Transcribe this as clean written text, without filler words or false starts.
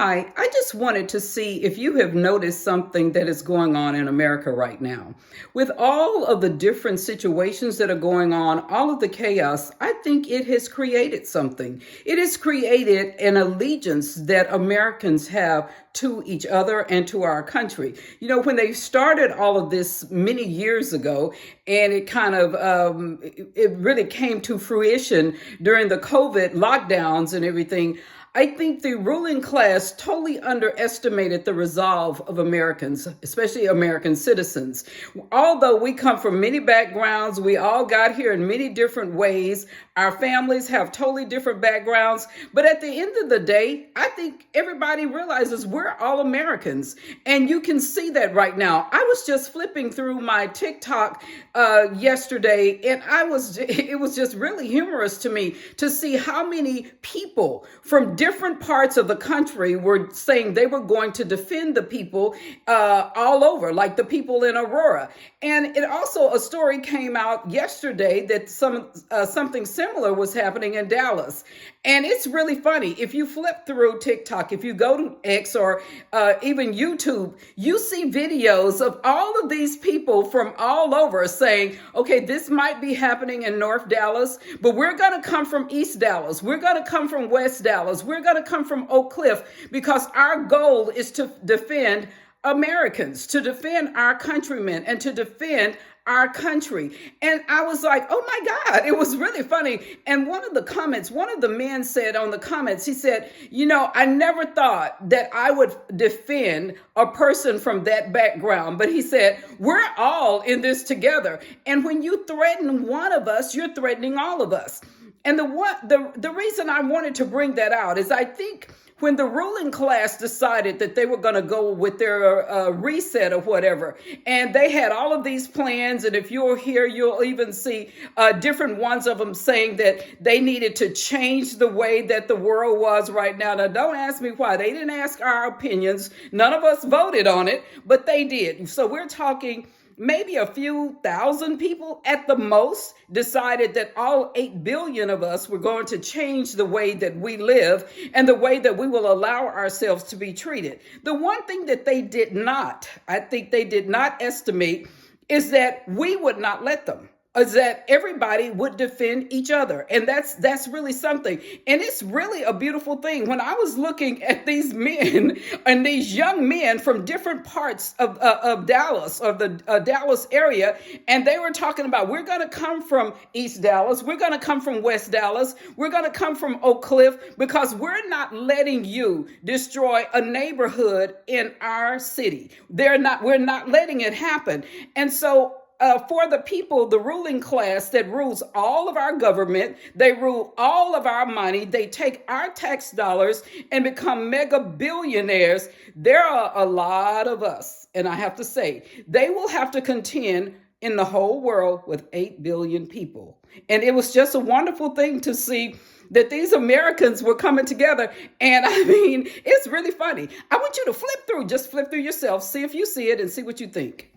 Hi, I just wanted to see if you have noticed something that is going on in America right now. With all of the different situations that are going on, all of the chaos, I think it has created something. It has created an allegiance that Americans have to each other and to our country. You know, when they started all of this many years ago, and it really came to fruition during the COVID lockdowns and everything. I think the ruling class totally underestimated the resolve of Americans, especially American citizens. Although we come from many backgrounds, we all got here in many different ways. Our families have totally different backgrounds. But at the end of the day, I think everybody realizes we're all Americans. And you can see that right now. I was just flipping through my TikTok yesterday, and it was just really humorous to me to see how many people from different parts of the country were saying they were going to defend the people all over, like the people in Aurora. And it also, a story came out yesterday that something similar was happening in Dallas. And it's really funny. If you flip through TikTok, if you go to X or even YouTube, you see videos of all of these people from all over saying, okay, this might be happening in North Dallas, but we're going to come from East Dallas. We're going to come from West Dallas. We're going to come from Oak Cliff because our goal is to defend Americans, to defend our countrymen, and to defend our country. And I was like, oh my God, it was really funny. And one of the men said on the comments, he said, you know, I never thought that I would defend a person from that background. But he said, we're all in this together. And when you threaten one of us, you're threatening all of us. And the reason I wanted to bring that out is I think when the ruling class decided that they were going to go with their reset or whatever, and they had all of these plans, and if you're here, you'll even see different ones of them saying that they needed to change the way that the world was right now. Now, don't ask me why. They didn't ask our opinions. None of us voted on it, but they did. So we're talking maybe a few thousand people at the most decided that all 8 billion of us were going to change the way that we live and the way that we will allow ourselves to be treated. The one thing that I think they did not estimate is that we would not let them. Is that everybody would defend each other. And that's really something. And it's really a beautiful thing. When I was looking at these men and these young men from different parts of Dallas, of the Dallas area, and they were talking about, we're going to come from East Dallas. We're going to come from West Dallas. We're going to come from Oak Cliff because we're not letting you destroy a neighborhood in our city. We're not letting it happen. And so for the people, the ruling class that rules all of our government, they rule all of our money, they take our tax dollars and become mega billionaires. There are a lot of us, and I have to say, they will have to contend in the whole world with 8 billion people. And it was just a wonderful thing to see that these Americans were coming together. And I mean, it's really funny. I want you to flip through yourself, see if you see it and see what you think.